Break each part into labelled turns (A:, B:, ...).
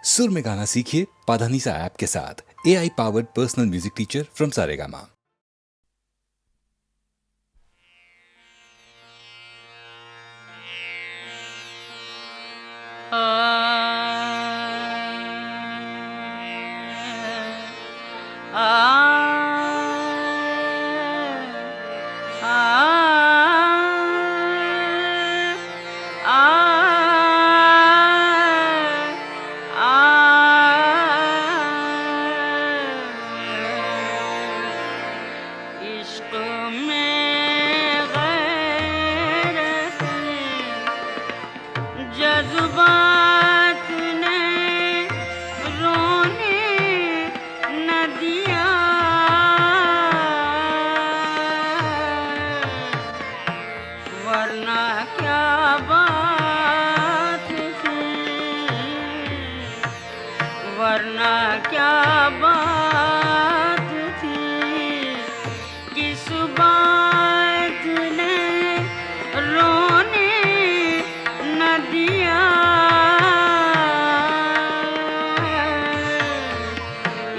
A: सुर में गाना सीखिए पाधानीसा ऐप के साथ। AI powered personal music teacher from Saregama.
B: इश्क में गैरत जज्बात ने रोने न दिया, वरना क्या बात थी, वरना क्या बात थी, किस बात ने रोने न दिया।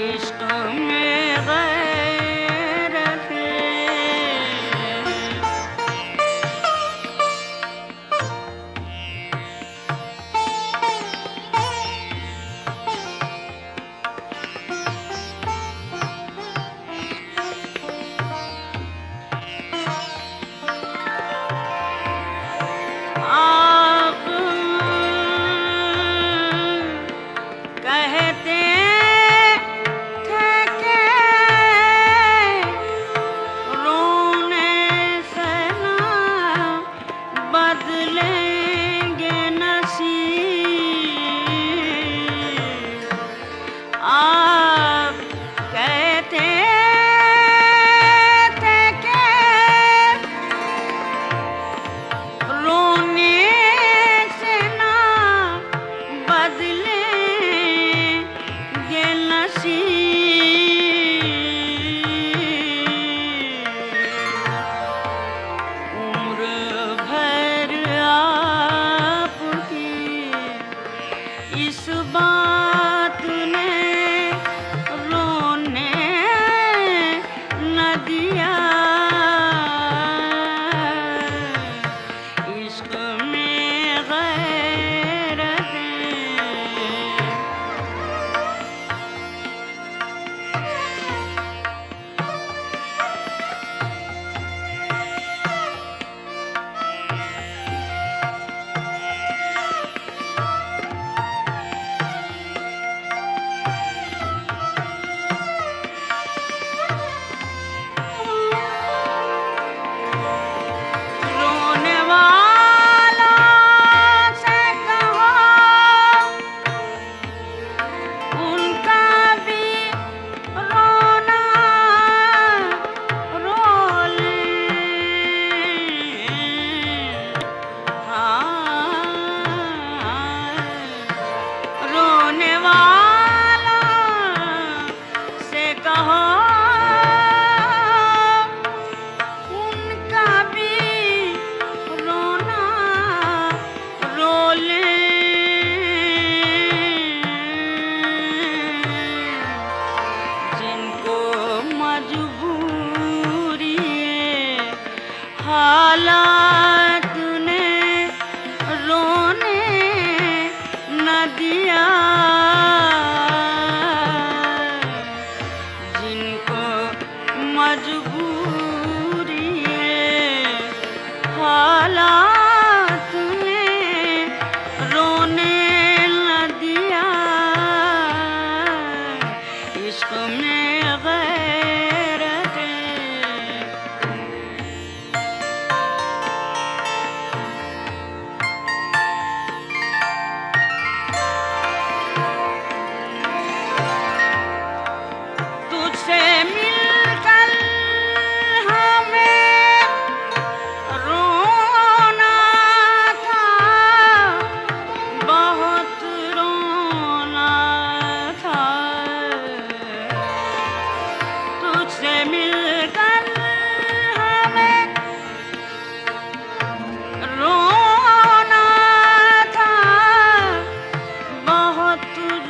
B: इश्क में गैरत आप कहते थे कि रोने से ना बदलेंगे नसीब। आप कहते थे कि रोने से ना बदलेंगे नसीब। उम्र भर आपकी इस बात ने रोने न दिया। इश्क में गैरत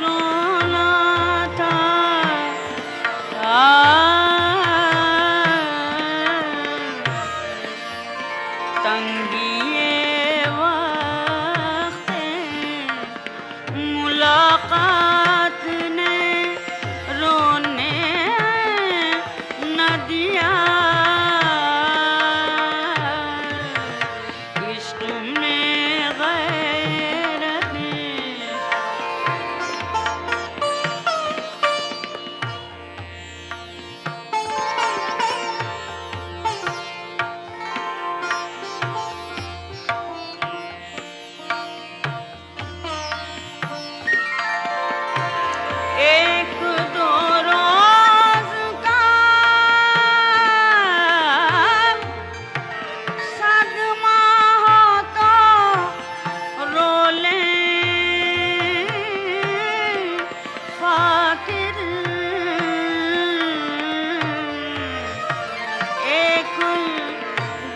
B: रोना था। तंगिए वक्त मुलाकात ने रोने न दिया। इश्क में गैरत एक दो रोज का सदमा हो तो रो लें फाकिर। एक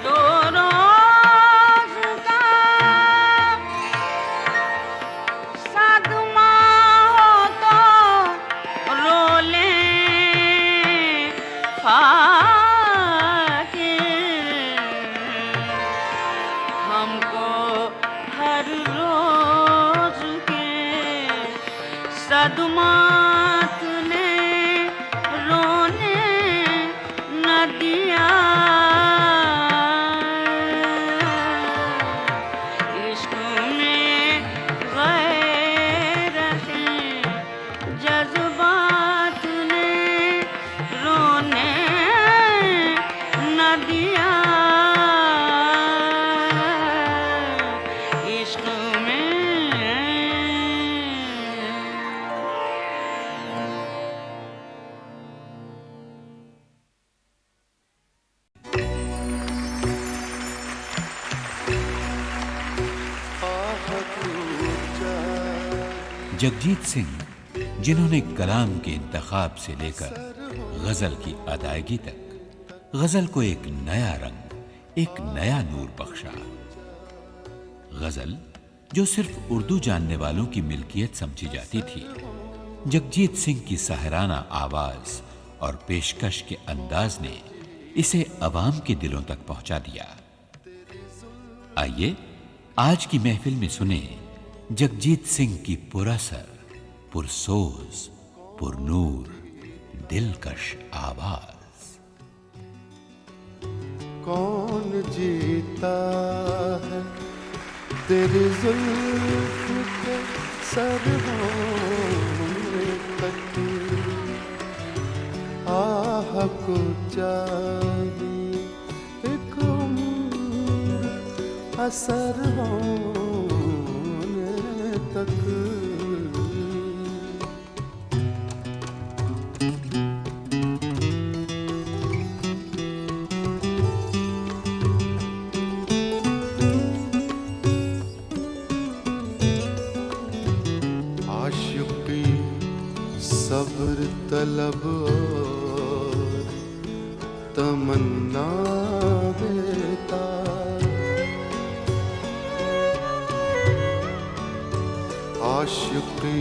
B: दो रोज का सदमा हो तो रो लें फाकिर। हमको हर रोज के सदमात ने रोने न दिया। इश्क में गैरत जज्बात ने रोने न दिया। इश्क में
C: जगजीत सिंह, जिन्होंने कलाम के इंतखाब से लेकर गजल की अदायगी तक गजल को एक नया रंग, एक नया नूर बख्शा। गजल जो सिर्फ उर्दू जानने वालों की मिल्कियत समझी जाती थी, जगजीत सिंह की सहराना आवाज और पेशकश के अंदाज ने इसे अवाम के दिलों तक पहुंचा दिया। आइए आज की महफिल में सुने जगजीत सिंह की पुरअसर, पुरसोज, पुरनूर, दिलकश आवाज।
D: कौन जीता है तेरी जुल्फ के सरहों तक, आह को जानी एक उम्र असर होने तक। आशिकी सब्र तलब और तमन्ना देता, आशिकी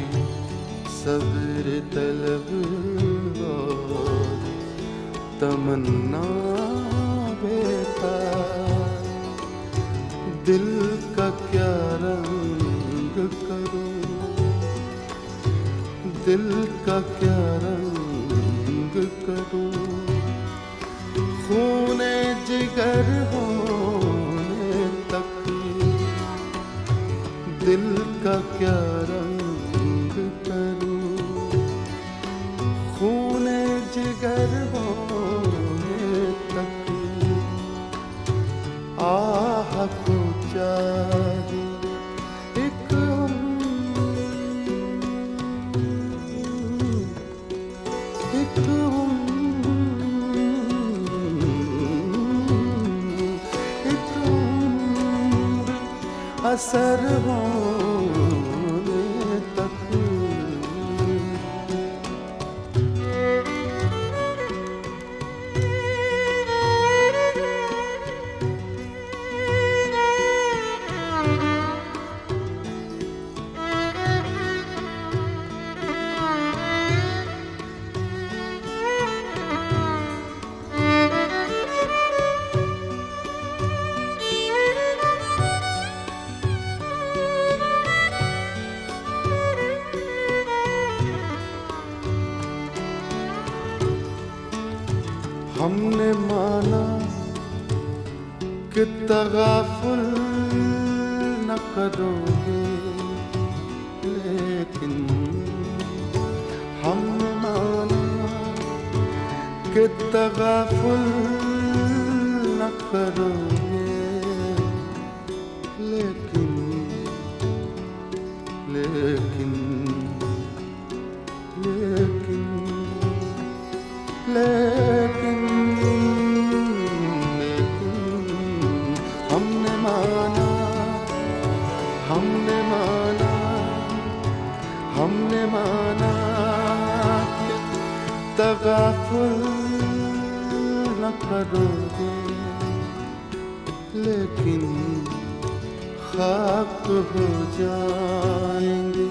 D: सब्र तलब और तमन्ना बेता। दिल का क्या रंग करूं, दिल का क्या रंग करूं, खूने जिगर होने तक। दिल का क्या रंग करूं, खूने जिगर होने तक। आह को चाहे एक असर होने तक। हमने माना कि तगाफुल न करोगे, लेकिन हमने माना कि तगाफुल न करोगे, लेकिन लेकिन लेकिन लेकिन हमने माना हमने माना हमने माना कि तगाफुल न करोगे, लेकिन खाक हो जाएंगे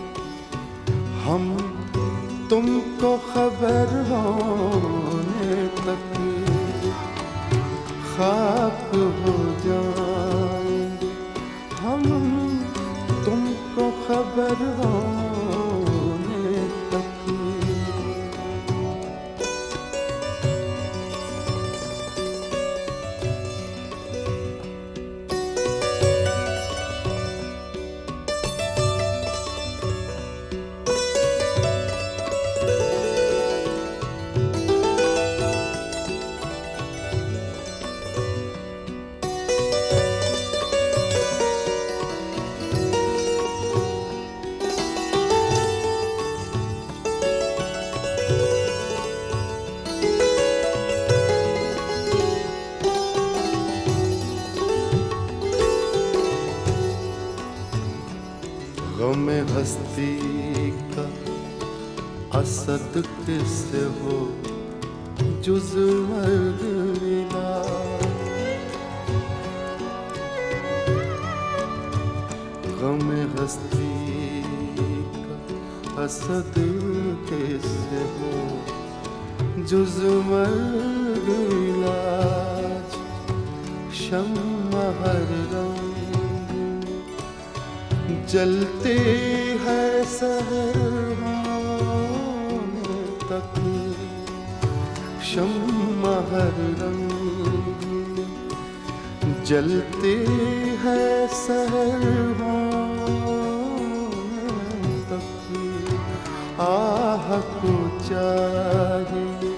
D: हम तुमको खबर होने तक, खाक हो जाएंगे हम तुमको खबर होने तक। गमे हस्ती का असद किससे हो जुज़ मर्ग मिला, गमे हस्ती का असद किससे हो जुज़ मर्ग मिला। शम्मा हर रंग जलते है सहर होने तक, शम्मा हर रंग जलते है सहर होने तक। आह को चाहिए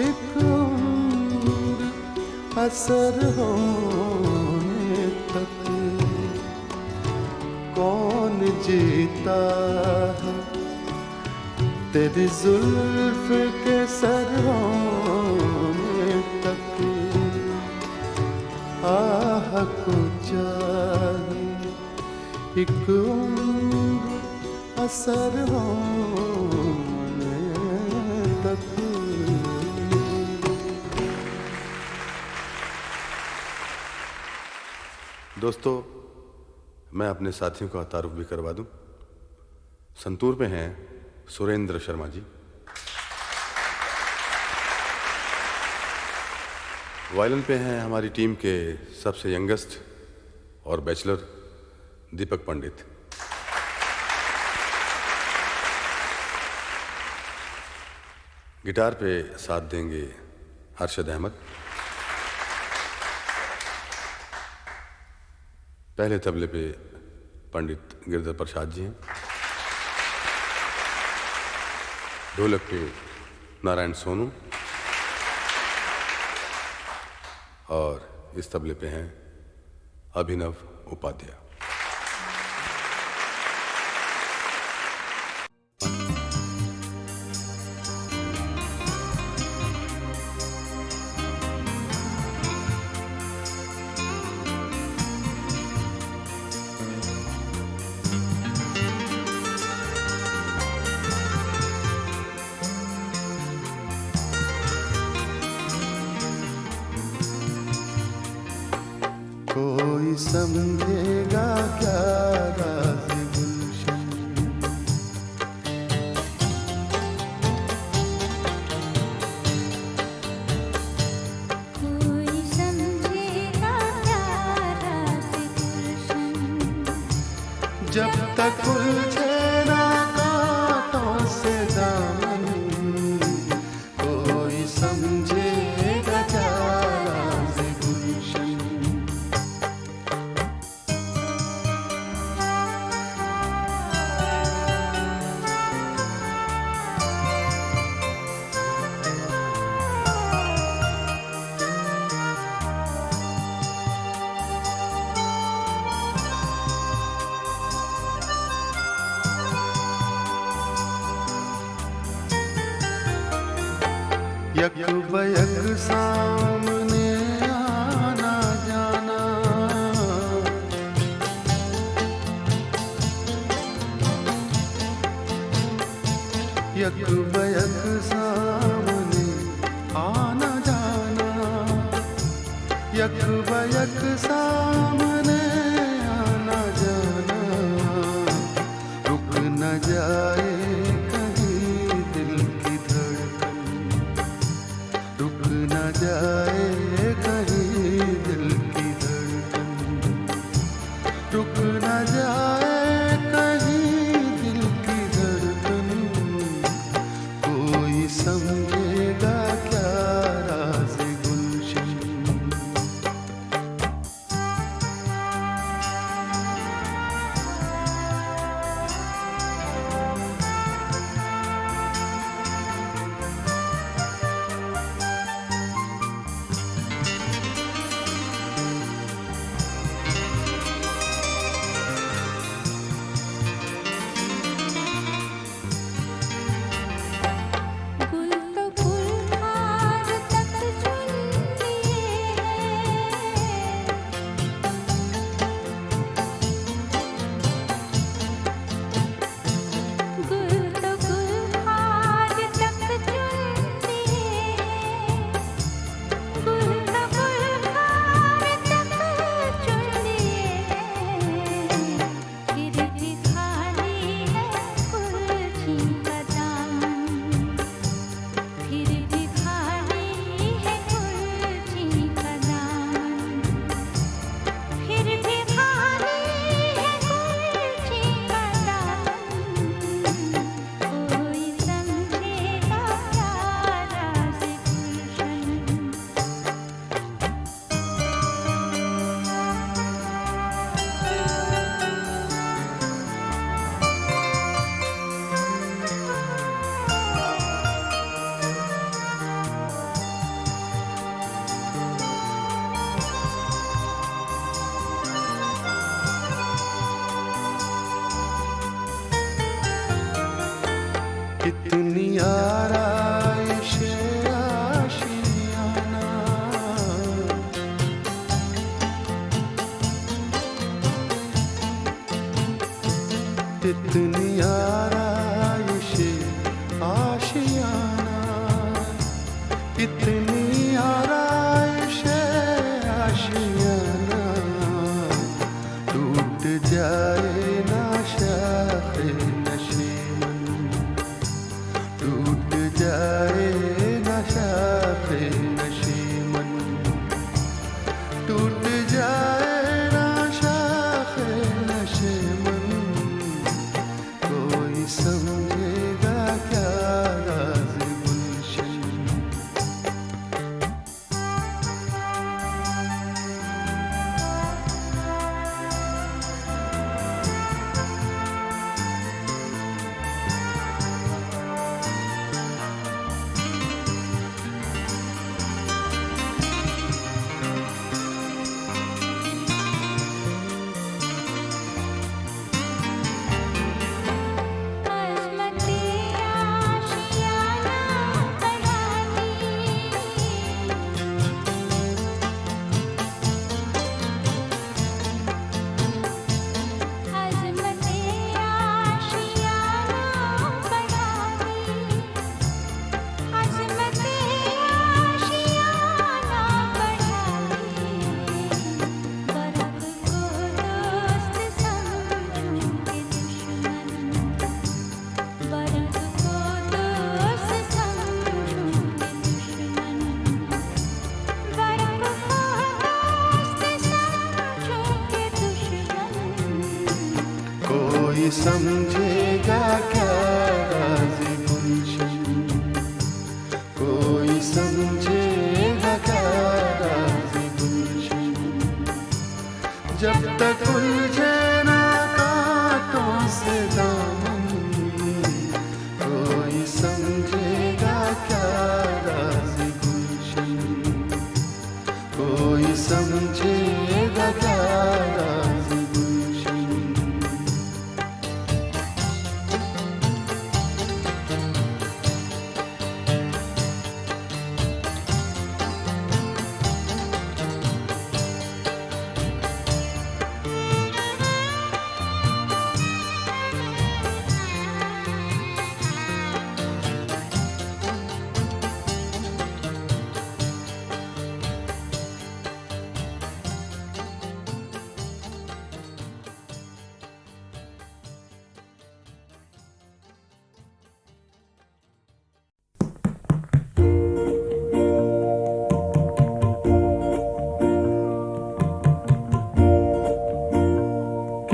D: एक उम्र असर होने तक, कौन जीता है तेरी जुल्फ के सर होने तक। आह को चाहिए एक उम्र असर होने तक। दोस्तों, मैं अपने साथियों का तारुफ भी करवा दूं। संतूर पे हैं सुरेंद्र शर्मा जी, वायलिन पे हैं हमारी टीम के सबसे यंगेस्ट और बैचलर दीपक पंडित, गिटार पे साथ देंगे अरशद अहमद, पहले तबले पे पंडित गिरधर प्रसाद जी हैं, ढोलक पे नारायण सोनू और इस तबले पे हैं अभिनव उपाध्याय। कोई समझेगा क्या राज़ गुलशन,
E: कोई समझेगा क्या राज़ गुलशन,
D: जब तक उलझे ना कांटों से दामन, कोई समझेगा यक बयक सामने आना जाना, यक बयक सामने आना जाना, यक बयक सामने आना जाना, रुक न जाए कहीं दिल की धड़कन, रुक न जाए कहीं दिल की धड़कन, रुक न जाए कहीं दिल की धड़कन, कोई समझेगा क्या राज़ गुलशन।
E: गुल तो गुलहार तक चुन लिए हैं, गुल तो गुलहार तक चुन लिए हैं, गुल तो गुलहार तक चुन लिए हैं, फिर भी खाली है कुर्सी का दामन, फिर भी खाली है कुर्सी का दामन, फिर भी खाली है कुर्सी का दामन, कोई समझेगा क्या राज़ गुलशन।
D: कितनी आराइश आशियाना, कितनी आराइश आशियाना, कितनी आराइश आशियाना, टूट जाए ना शाखे नशीमन, टूट जाए ना शाखे नशीमन, टूट जाए ना शाखे नशीमन, कोई समझेगा क्या राज़ गुलशन।
E: अज़मते आशियाना बढ़ा दी, अज़मते आशियाना बढ़ा दी, अज़मते आशियाना बढ़ा दी, बर्फ़ को दोस्त समझूं के दुश्मन, बर्फ़ को दोस्त समझूं के दुश्मन, बर्फ़ को दोस्त समझूं के दुश्मन,
D: कोई समझेगा क्या राज़ गुलशन, कोई समझेगा क्या राज़ गुलशन, जब तक उलझे ना कांटों से दामन, कोई समझेगा क्या राज़ गुलशन, कोई समझेगा क्या राज़ गुलशन।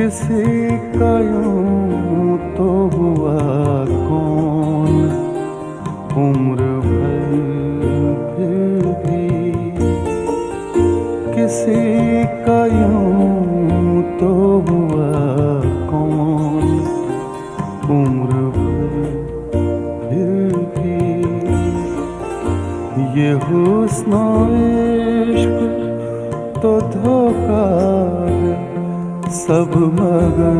F: किसी का यूं तो हुआ कौन, उम्र भर फिर भी किसी का यूं तो हुआ कौन, उम्र भर फिर भी ये हुस्न इश्क तो धोखा है सब, मगर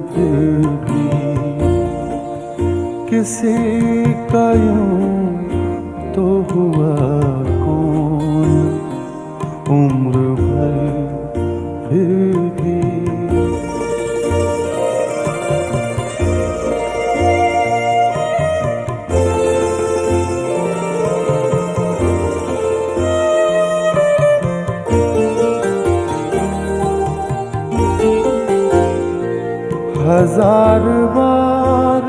F: फिर भी किसी का यूं तो हुआ कौन, उम्र भर फिर भी। हजार बार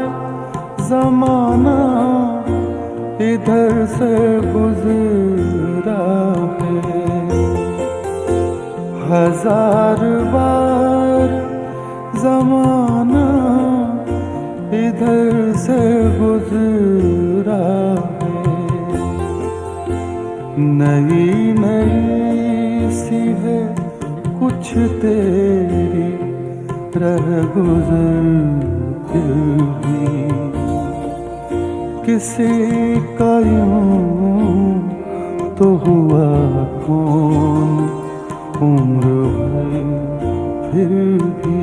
F: जमाना इधर से गुजरा है, हजार बार जमाना इधर से गुजरा है। नई नई सी है कुछ तेरी रह गुजर फिर भी किसी का यूं तो हुआ कौन, उम्र भर फिर भी।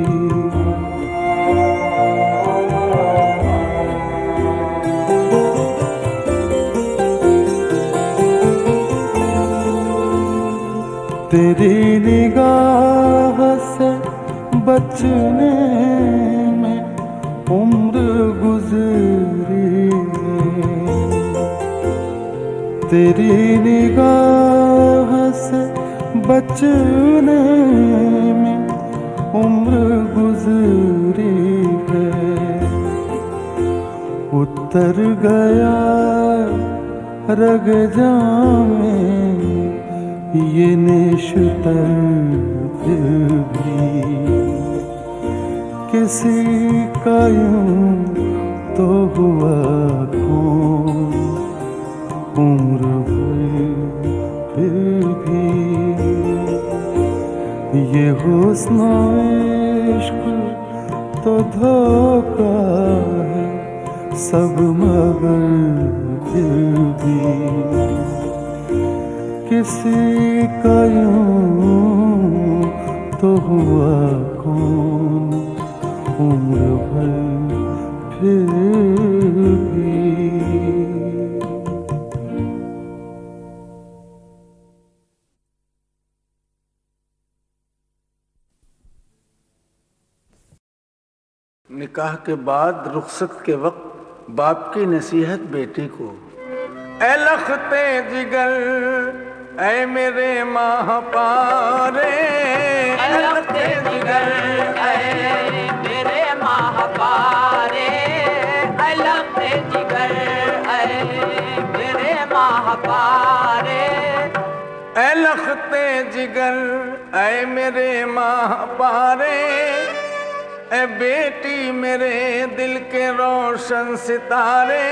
F: तेरी निगाह से बचने में उम्र गुजरी है, तेरी निगाह से बचने में उम्र गुजरी है। उतर गया रग जामे ये नेशतर फिर भी किसी का यूं तो हुआ कौन, उम्र भर फिर भी ये हुस्न इश्क तो धोखा है सब, मगर फिर भी किसी का यूं तो हुआ कौन, उम्र भर फिर भी।
G: निकाह के बाद रुखसत के वक्त बाप की नसीहत बेटी को, ऐ लखते जिगर ऐ मेरे माह पारे,
H: ऐ लखते जिगर ऐ मेरे माह पारे, ऐ लखते जिगर ऐ मेरे माह पारे,
G: ऐ लखते जिगर ऐ मेरे माह पारे, ऐ बेटी मेरे दिल के रोशन सितारे,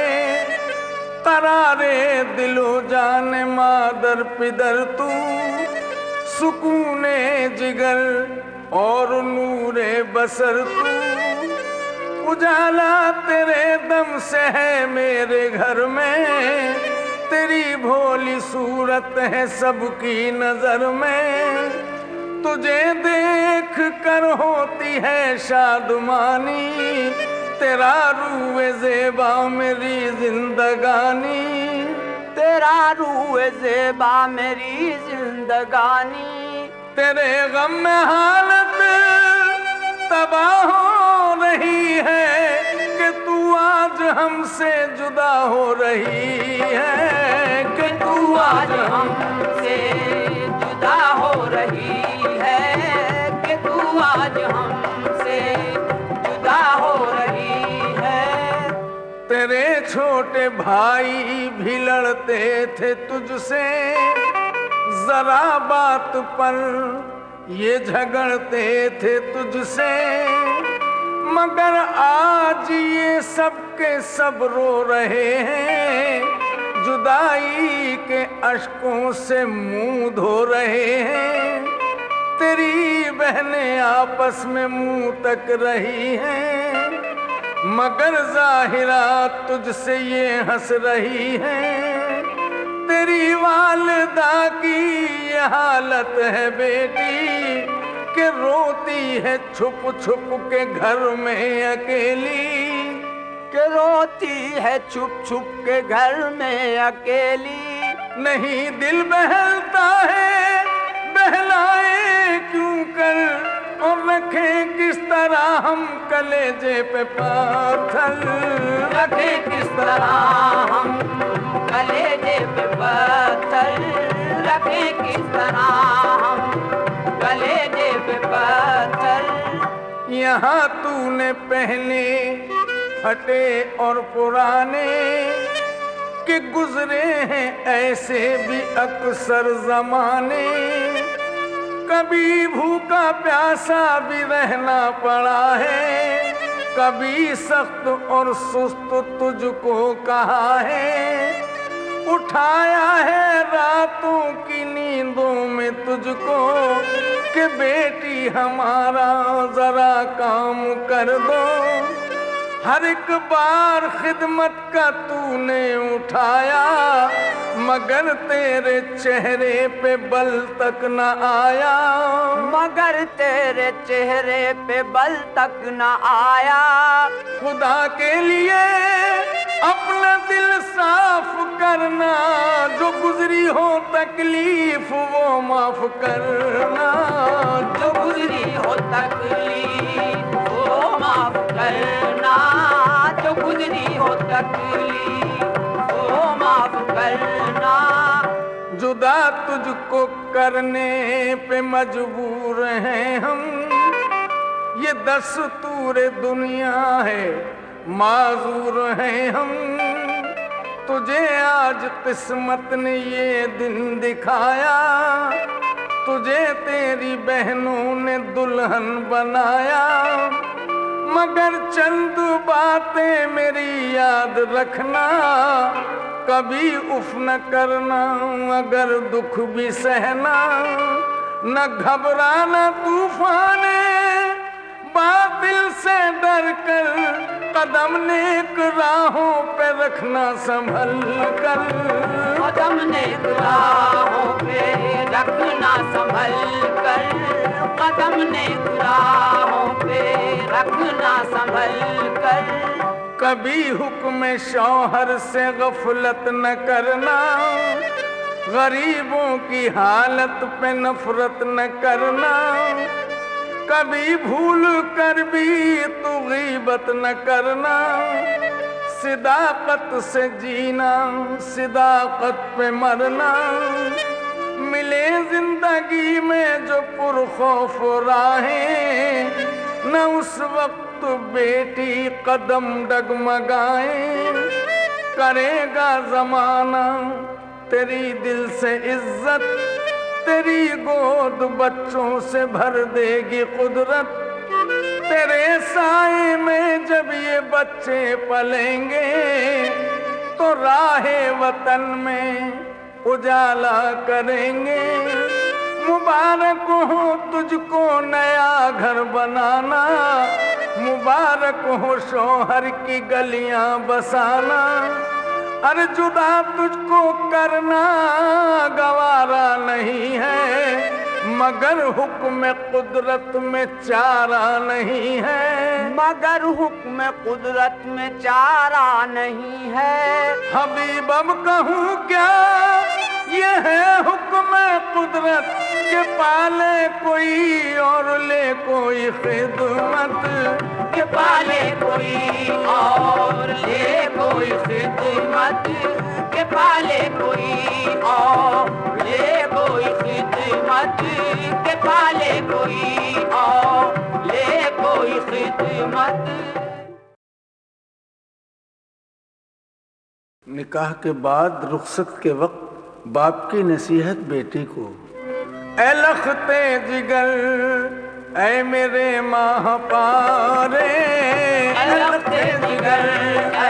G: करारे दिलो जान मादर पिदर तू, सुकूने जिगर और नूरे बसर तू, उजाला तेरे दम से है मेरे घर में, तेरी भोली सूरत है सबकी नजर में, तुझे देख कर होती है शादमानी, तेरा रूए ज़ेबा मेरी जिंदगानी,
H: तेरा रूए ज़ेबा मेरी जिंदगानी,
G: तेरे गम में हालत तबाह हो रही है कि तू आज हमसे जुदा हो रही है, कि तू आज
H: हमसे जुदा हो रही है, कि तू आज हमसे जुदा हो रही है।
G: तेरे छोटे भाई भी लड़ते थे तुझसे, जरा बात पर ये झगड़ते थे तुझसे, मगर आज ये सब के सब रो रहे हैं, जुदाई के अश्कों से मुंह धो रहे हैं। तेरी बहनें आपस में मुंह तक रही हैं, मगर ज़ाहिरा तुझसे ये हंस रही हैं। तेरी वालिदा की ये हालत है बेटी कि रोती है छुप छुप के घर में अकेली,
H: के रोती है छुप छुप के घर में अकेली।
G: नहीं दिल बहलता है, बहलाए क्यों कर, और रखे किस तरह हम कलेजे पे पाथर,
H: रखे किस तरह हम कलेजे पे पत्थर, रखे किस तरह हम कलेजे पे पत्थर।
G: यहाँ तूने पहले फटे और पुराने के गुजरे हैं ऐसे भी अक्सर जमाने, कभी भूखा प्यासा भी रहना पड़ा है, कभी सख्त और सुस्त तुझको कहा है, उठाया है रातों की नींदों में तुझको कि बेटी हमारा जरा काम कर दो। हर एक बार खिदमत का तूने उठाया, मगर तेरे चेहरे पे बल तक न आया,
H: मगर तेरे चेहरे पे बल तक न आया।
G: खुदा के लिए अपना दिल साफ करना, जो गुजरी हो तकलीफ वो माफ करना,
H: जो गुजरी हो तकलीफ वो माफ करना, जो गुजरी हो तकलीफ वो माफ करना।
G: जुदा तुझको करने पे मजबूर हैं हम, ये दस्तूर दुनिया है, माजूर हैं हम। तुझे आज किस्मत ने ये दिन दिखाया, तुझे तेरी बहनों ने दुल्हन बनाया, मगर चंद बातें मेरी याद रखना, कभी उफ न करना अगर दुख भी सहना, न घबराना तूफाने बातिल से डर कर, कदम नेक राहों पे रखना संभल कर,
H: कदम नेक राहों पे रखना संभल कर, कदम नेक राहों पे रखना संभल कर।
G: कभी हुक्म शौहर से गफलत न करना, गरीबों की हालत पे नफरत न करना, कभी भूल कर भी तू गीबत न करना। सिदाकत से जीना, सिदाकत पे मरना, मिले जिंदगी में जो पुरखौफ राहें, न उस वक्त बेटी कदम डगमगाए। करेगा जमाना तेरी दिल से इज्जत, तेरी गोद बच्चों से भर देगी कुदरत। तेरे साए में जब ये बच्चे पलेंगे, तो राहे वतन में उजाला करेंगे। मुबारक हो तुझको नया घर बनाना, मुबारक हो शौहर की गलियां बसाना। अरे जुदा तुझको करना गवारा नहीं है, मगर हुक्म कुदरत में चारा नहीं है,
H: मगर हुक्म कुदरत में चारा नहीं है।
G: हबीब अब कहूँ क्या, ये है हुक्म कुदरत के पाले कोई और ले कोई खिदमत,
H: के पाले कोई और ले कोई खिदमत, के पाले कोई और ले कोई खिदमत, के पाले कोई और ले कोई खिदमत।
G: निकाह के बाद रुखसत के वक्त बाप की नसीहत बेटी को, ए लखते जिगर ऐ मेरे महापारे,
H: ऐ लखते जिगर ऐ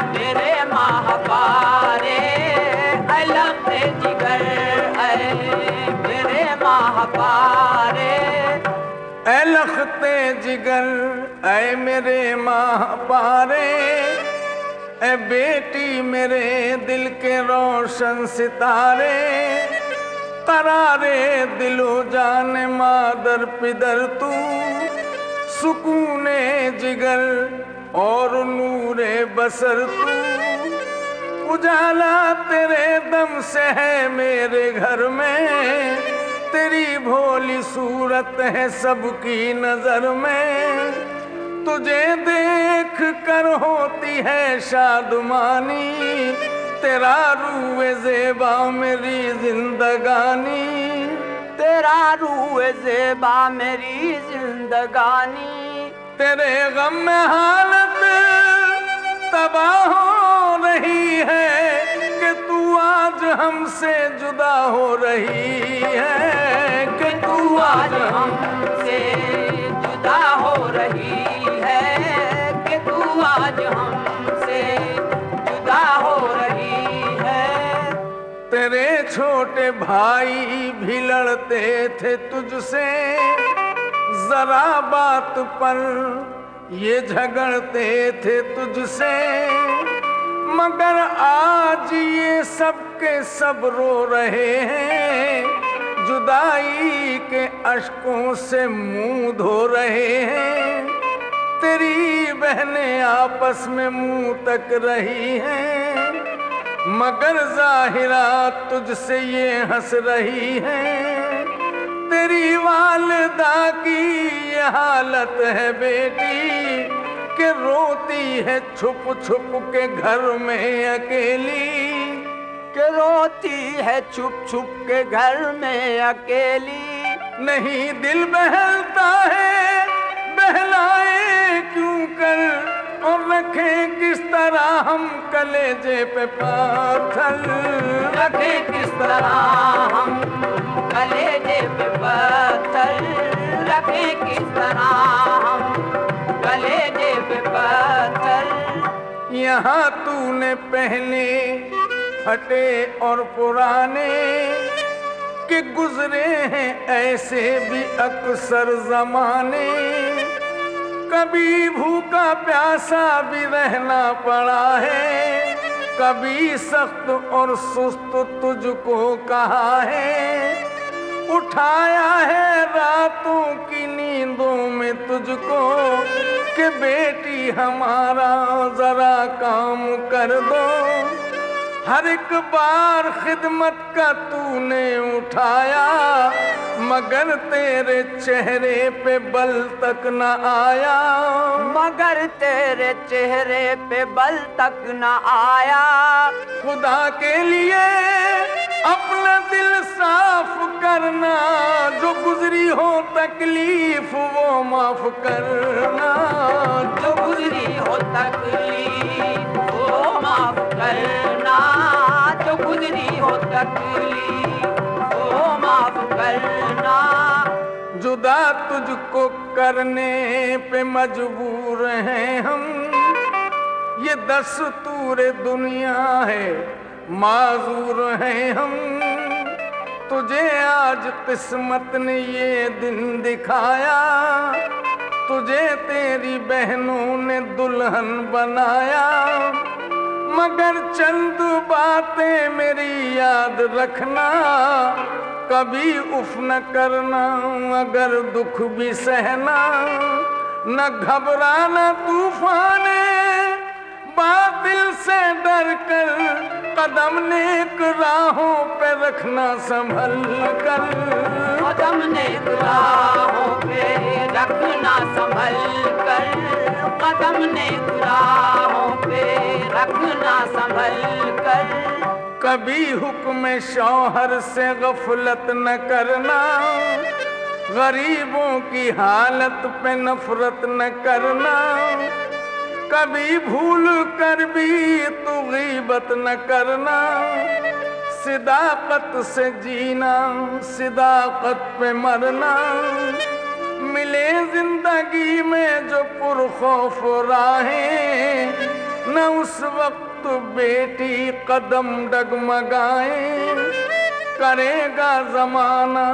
H: मेरे महापारे, ऐ लखते जिगर ऐ मेरे महापारे,
G: ऐ लखते जिगर ऐ मेरे महापारे, ऐ बेटी मेरे दिल के रोशन सितारे, करारे दिलो जान मादर पिदर तू, सुकूने जिगर और नूरे बसर तू, उजाला तेरे दम से है मेरे घर में, तेरी भोली सूरत है सबकी नजर में, तुझे देख कर होती है शादमानी, तेरा रूए ज़ेबा मेरी जिंदगानी,
H: तेरा रूए ज़ेबा मेरी जिंदगानी,
G: तेरे गम में हालत तबाह हो रही है कि तू आज हमसे जुदा हो रही है, कि तू आज
H: हमसे जुदा हो रही है, कि तू आज हमसे जुदा हो रही है।
G: तेरे छोटे भाई भी लड़ते थे तुझसे, जरा बात पर ये झगड़ते थे तुझसे, मगर आज ये सब के सब रो रहे हैं, जुदाई के अश्कों से मुंह धो रहे हैं, तेरी बहनें आपस में मुंह तक रही हैं, मगर जाहिरा तुझसे ये हंस रही हैं, तेरी वालिदा की ये हालत है बेटी कि रोती है छुप छुप के घर में अकेली,
H: कि रोती है छुप छुप के घर में अकेली,
G: नहीं दिल बहलता है बहलाए क्यों कर, और रखे किस तरह हम कलेजे पे पाथर,
H: रखे किस तरह हम कलेजे पे पत्थर, रखे किस तरह हम कलेजे पे पत्थर।
G: यहाँ तूने पहले फटे और पुराने के गुजरे हैं ऐसे भी अक्सर जमाने, कभी भूखा प्यासा भी रहना पड़ा है, कभी सख्त और सुस्त तुझको कहा है, उठाया है रातों की नींदों में तुझको कि बेटी हमारा जरा काम कर दो, हर एक बार खिदमत का तूने उठाया, मगर तेरे चेहरे पे बल तक न आया,
H: मगर तेरे चेहरे पे बल तक न आया।
G: खुदा के लिए अपना दिल साफ करना, जो गुजरी हो तकलीफ वो माफ करना,
H: जो गुजरी हो तकलीफ वो माफ करना, जो गुजरी हो तकलीफ वो माफ करना।
G: जुदा तुझको करने पे मजबूर हैं हम, ये दस्तूर दुनिया है माजूर हैं हम, तुझे आज किस्मत ने ये दिन दिखाया, तुझे तेरी बहनों ने दुल्हन बनाया, मगर चंद बातें मेरी याद रखना, कभी उफ न करना अगर दुख भी सहना, न घबराना तूफाने बातिल से डर कर, कदम नेक राहों पे रखना संभल कर,
H: कदम नेक राहों पे रखना संभल कर, कदम नेक राहों पे रखना संभल कर।
G: कभी हुक्म शौहर से गफलत न करना, गरीबों की हालत पे नफरत न करना, कभी भूल कर भी तू गीबत न करना, सिदाकत से जीना, सिदाकत पे मरना, मिले जिंदगी में जो पुरखौफ राहें, न उस वक्त बेटी कदम डगमगाए। करेगा जमाना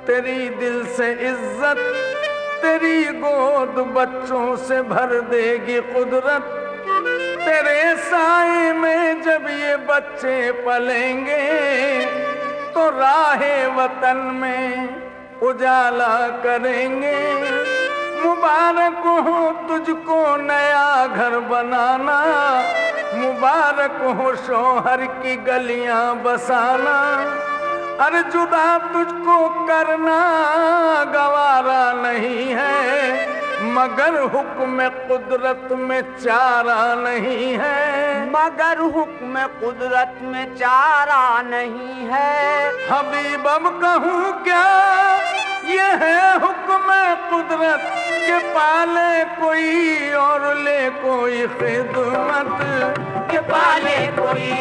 G: तेरी दिल से इज्जत, तेरी गोद बच्चों से भर देगी कुदरत। तेरे साए में जब ये बच्चे पलेंगे, तो राहे वतन में उजाला करेंगे। मुबारक हो तुझको नया घर बनाना, मुबारक हो शौहर की गलियां बसाना। अरे जुदा तुझको करना गवारा नहीं है, मगर हुक्म कुदरत में चारा नहीं है।
H: मगर हुक्म कुदरत में चारा नहीं है।
G: हबीब अब कहूँ क्या, ये है हुक्म कुदरत के पाले कोई और ले कोई खिदमत,
H: के पाले कोई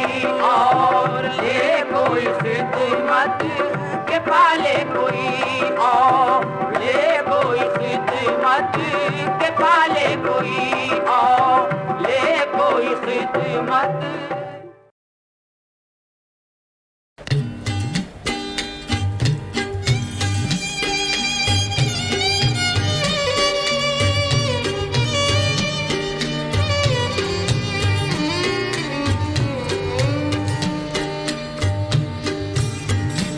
H: और ले कोई खिदमत, के पाले कोई और ले कोई खिदमत, के पाले कोई और ले कोई खिदमत।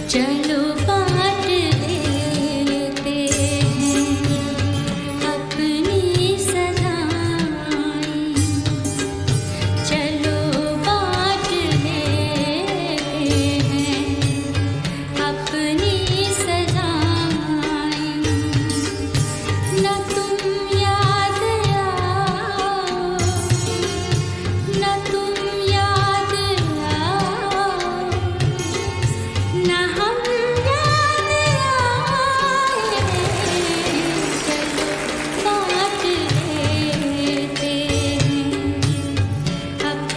E: चलो बांट लेते हैं अपनी सदाएं, चलो बांट लेते हैं अपनी सदाएं। न तुम याद आओ, न तुम याद आओ, न हम याद आए। चलो बांट लेते हैं अपनी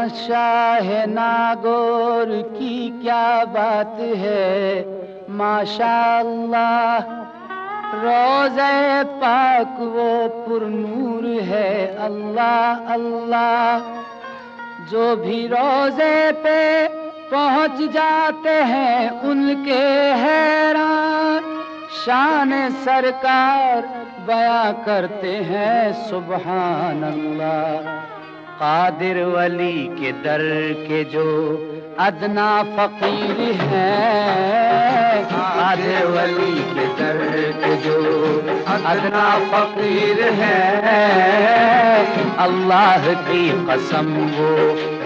H: शाह नागौर की क्या बात है, माशाअल्लाह। रोज़े पाक वो पुरनूर है, अल्लाह अल्लाह। जो भी रोज़े पे पहुंच जाते हैं उनके हैरान शान सरकार बयां करते हैं, सुभान अल्लाह। कादिर वली के दर के जो अदना फकीर हैं, कादिर वली के दर के जो अदना फकीर हैं, अल्लाह की कसम वो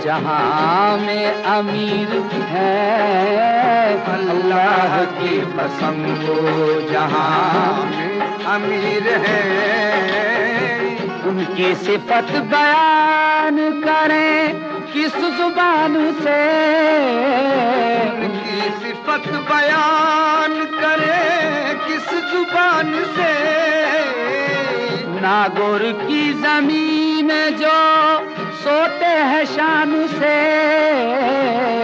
H: जहां में अमीर हैं, अल्लाह की कसम वो जहां में अमीर हैं। उनकी सिफत बयान करें किस जुबान से, उनकी सिफत बयान करें किस जुबान से। नागौर की जमीन जो सोते हैं शान से,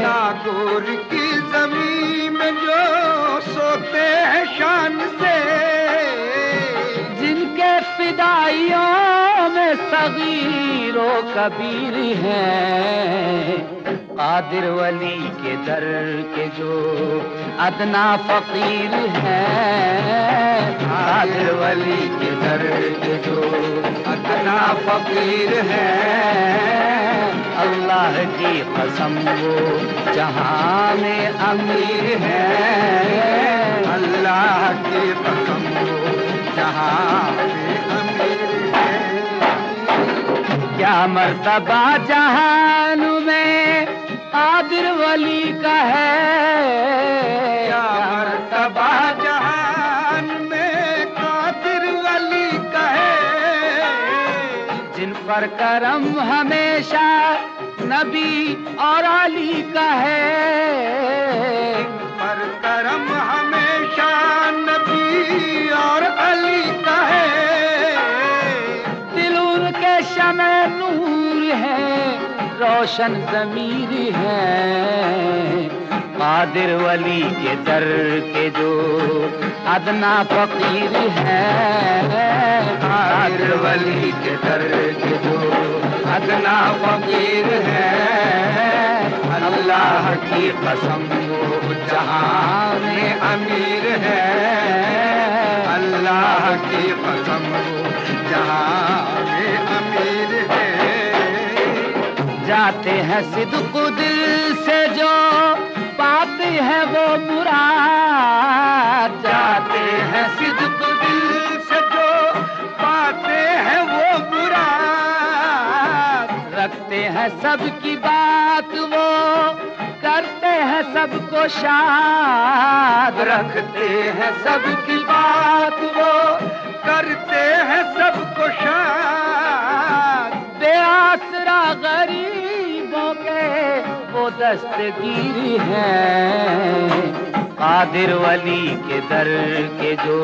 H: नागौर की जमीन जो सोते हैं शान से। जिनके फिदाइयों में सगीर व कबीर हैं, कादिर वली के दर के जो अदना फकीर हैं, कादिर वली के दर के जो अदना फकीर हैं, अल्लाह की कसम वो जहां में अमीर हैं, अल्लाह की कसम वो जहां में अमीर हैं। क्या मर्तबा जहान में कादिर वली का है, क्या मर्तबा जहान में कादिर वली का है। जिन पर करम हमेशा नबी और अली का है, पर करम हमेशा नबी और अली का है। दिल उनके शमे नूर है, रोशन ज़मीर है, कादिर वली के दर के जो अदना फकीर है, कादिर वली के दर के जो अदना फकीर है, अल्लाह की कसम वो जहां में अमीर है, अल्लाह की कसम वो जहां में अमीर है। जाते हैं सिद्क़ दिल से जो पाते हैं वो मुराद, जाते हैं सिद्क़ दिल से जो पाते हैं वो मुराद। रखते हैं सबकी बात वो करते हैं सबको शाद, रखते हैं सबकी बात वो करते हैं सबको शाद। बेआसरा गरीबों के वो दस्तगीर हैं, कादिर वली के दर के जो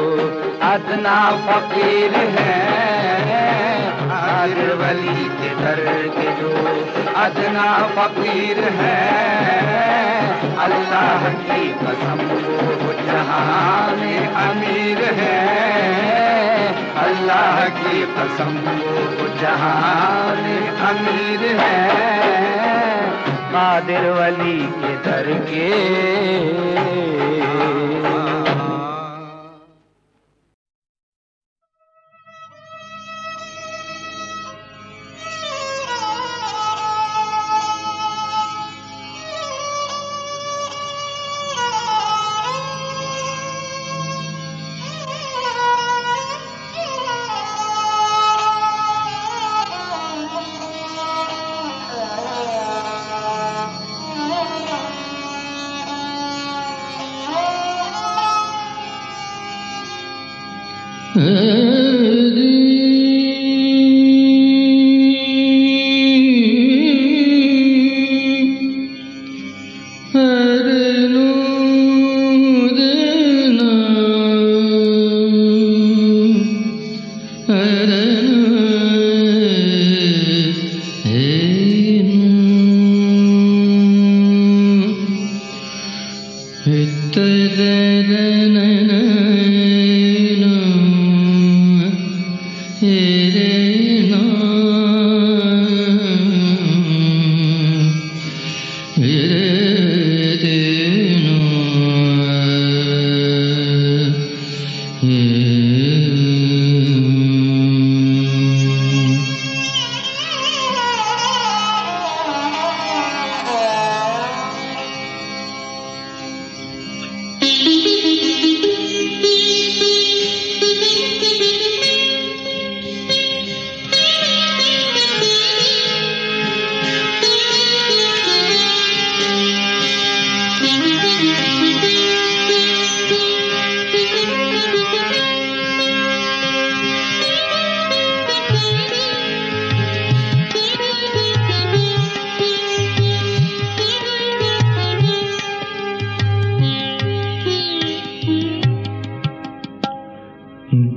H: अदना फकीर हैं, कादिर वली के दर के जो अदना फकीर हैं, अल्लाह की कसम वो जहां में अमीर हैं, अल्लाह की कसम वो जहां में अमीर हैं, कादिर वली के दर के।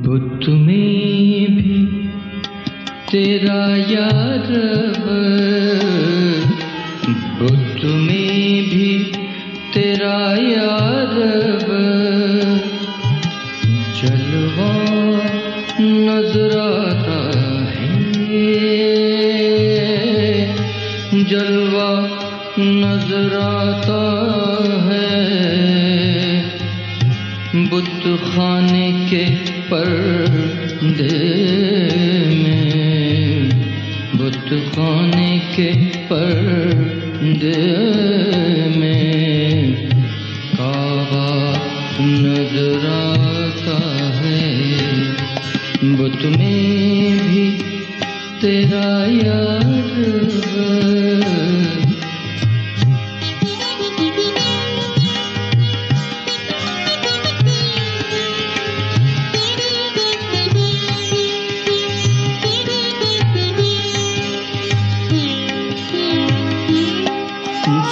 I: बुत में भी तेरा यार, बुत में भी तेरा यार, जलवा नजर आता है, जलवा नजर आता है, बुत खाने के पर्दे में, बुत खाने के पर्दे में काबा नजर आता है, बुत में भी तेरा यार।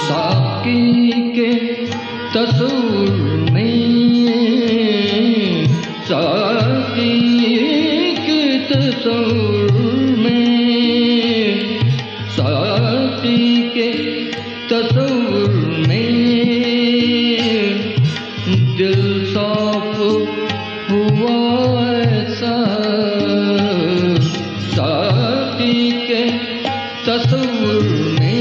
I: साकी के तस्वुर में, साकी के तस्वुर में, साकी के तस्वुर में दिल साफ हुआ ऐसा, साकी के तस्वुर में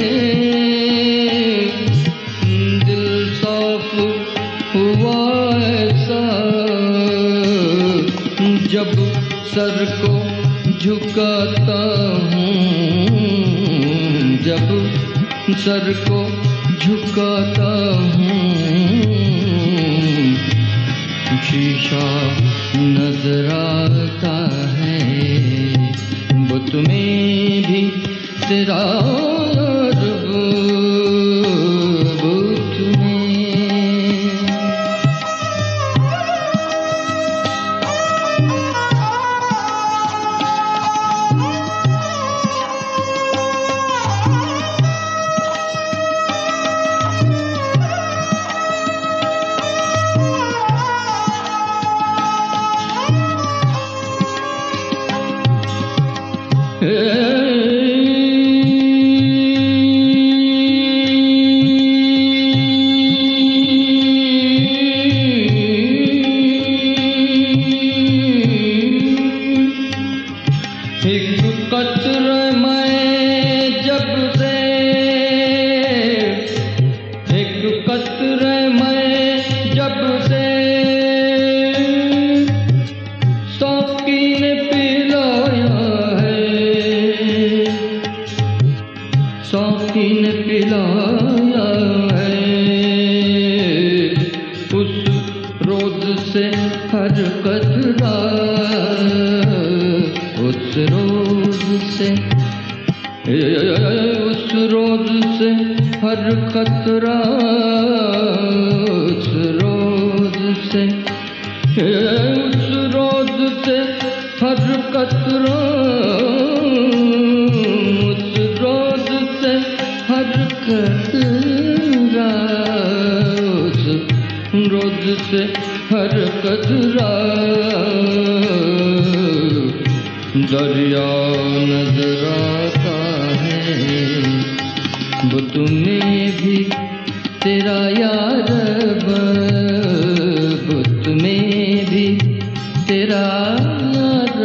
I: हुआ ऐसा, जब सर को झुकाता हूँ, जब सर को झुकाता हूँ, शीशा नजर आता है, बुत में भी तेरा एक कतरे मैं जब से, एक कतरे मैं जब से साकी ने पिलाया है, साकी ने पिलाया है, उस रोज से हर कतरा, उस रोज से, उस रोज से हर खतरा, उस रोज से, उस रोज से हर कतरा, उस रोज से हर कतरा, उस रोज से हर कतरा दरिया नजर आता है, बुत में भी तेरा यार, बुत में भी तेरा यार,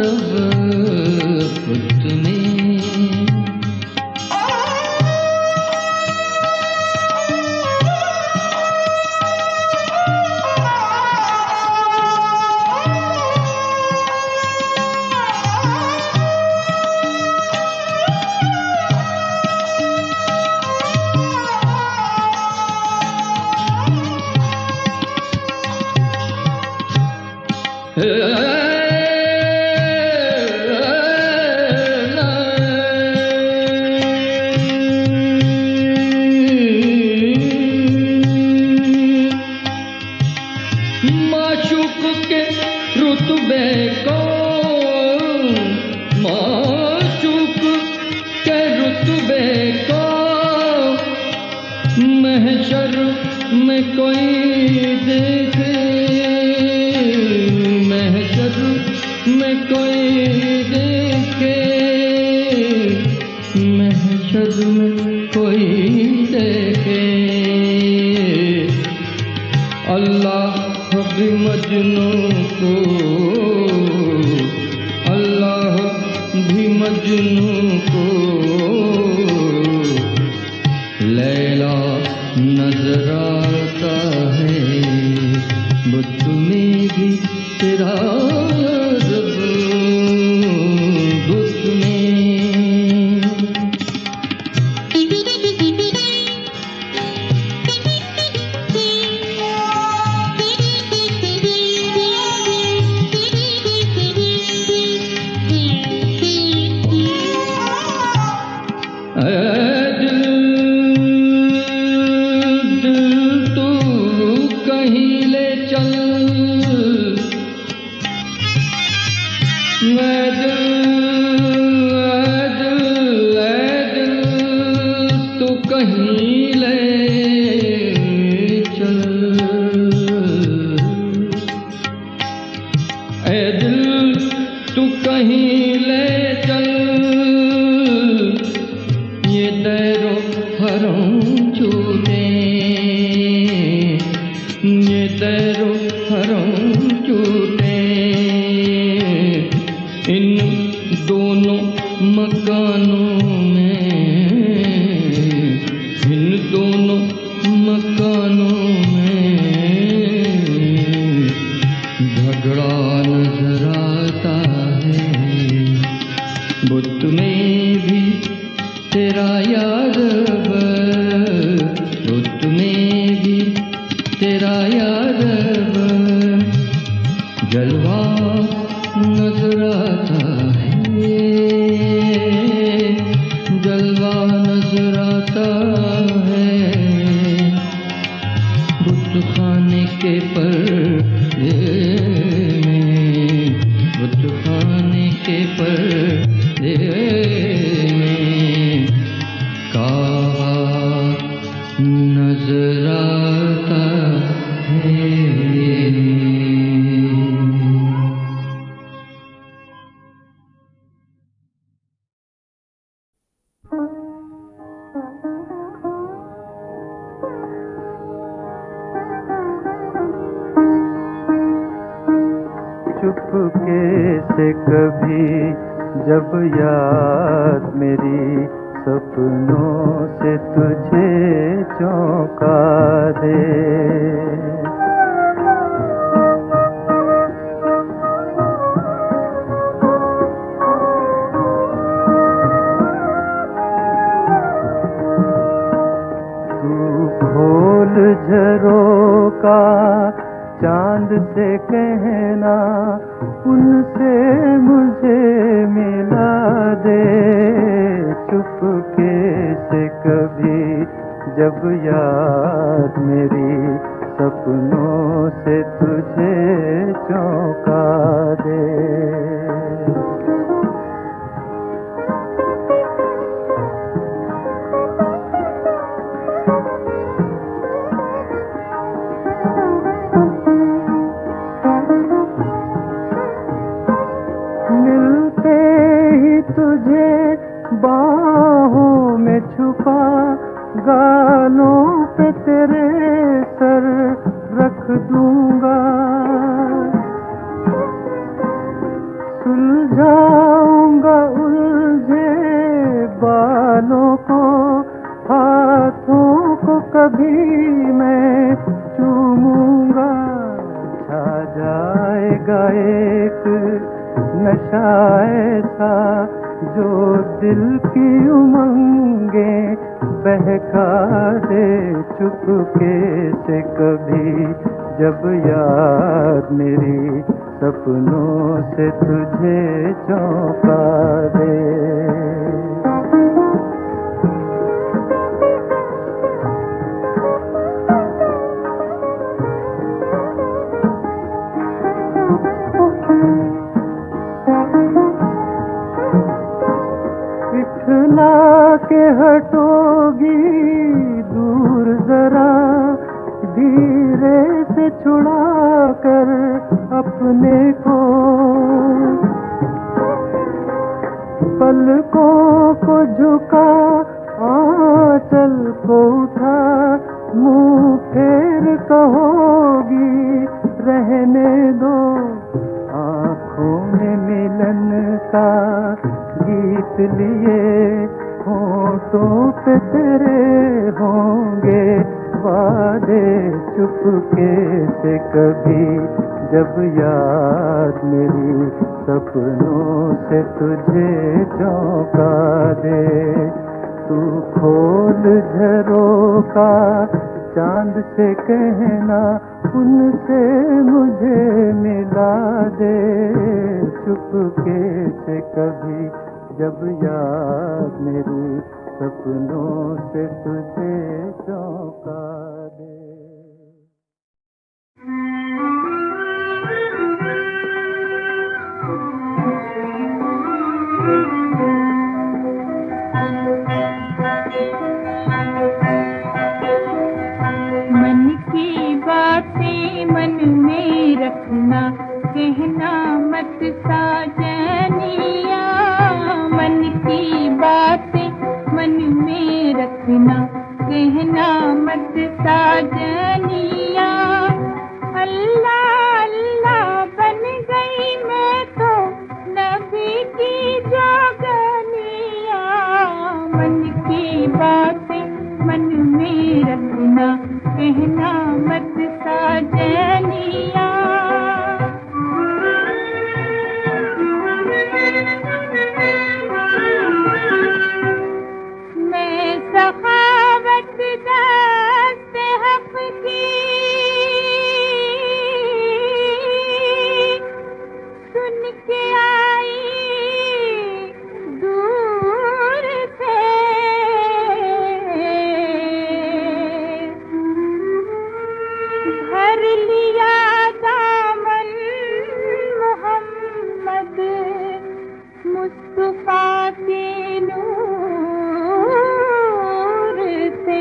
I: महशर में कोई देखे, महशर में कोई देखे, महशर में कोई देखे, अल्लाह भी मजनू को, अल्लाह भी मजनू को लैला नजर आता है, बुत में भी तेरा रब, बुत में।
F: चुपके से कभी जब याद मेरी सपनों से तुझे चौंका दे, तू खोल झरोका चांद से कहना, उनसे मुझे मिला दे। चुपके से कभी जब याद मेरी सपनों से तुझे चौंका दे। तुझे बाहों में छुपा गालों पे तेरे सर रख दूंगा, सुलझाऊंगा उलझे बालों को, हाथों को कभी मैं चूमूंगा। छा जाएगा एक नशा ऐसा जो दिल की उमंगे बहका दे। चुपके से कभी जब याद मेरी सपनों से तुझे चौंका दे। बिठला के हटोगी दूर जरा, धीरे से छुड़ा कर अपने को, पलकों को झुका आंचल को उठा, मुंह फेर कहोगी रहने दो, आँखों में मिलन का गीत लिए, होठों पे तेरे होंगे वादे, चुपके से कभी जब याद मेरी सपनों से तुझे चौंका दे, तू खोल झरोका चांद से कहना, उनसे मुझे मिला दे, चुपके से कभी जब याद मेरी सपनों से तुझे चौंका दे।
E: मन की बातें मन में रखना, कहना मत साजनिया, मन की बातें मन में रखना, कहना मत साजनिया, अल्लाह अल्लाह बन गई मैं तो नबी की जोगनिया, मन की बातें मन में रखना, कहना मत साजनिया। मैं सखावत दस्त हक की सुन के आई दूर से, भर लिया दामन मोहम्मद मुस्तफा के नूर से,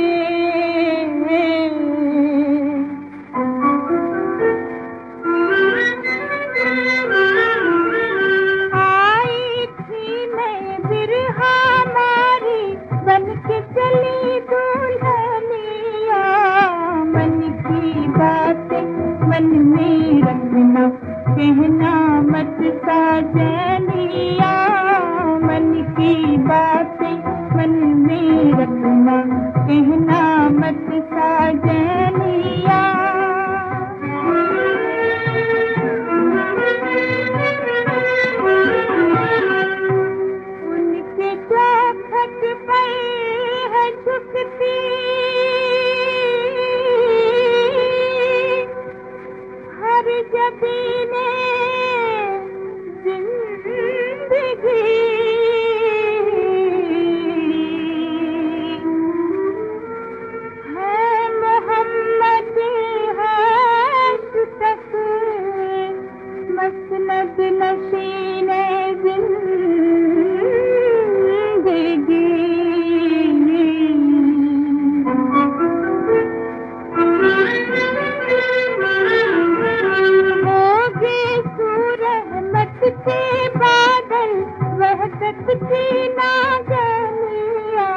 E: आई थी मैं बिरहा मारी बन के चली दुल्हनिया, मन की बातें मन में रखना, कहना मत साजनिया, मन की बातें मन में रखना, कहना मत साजनिया। उनके चौखट पर है झुकती हर जबीने जिंदगी, है मोहम्मद हर्ष तक मसनद नशीने के बादल वहदत की नागनिया,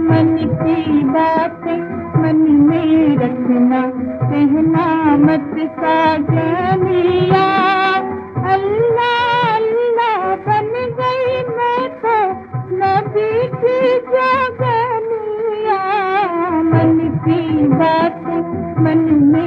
E: मन की बातें मन में रखना, कहना मत साजनिया, अल्लाह अल्लाह बन गई मैं तो नबी की जोगनिया, मन की बातें मन में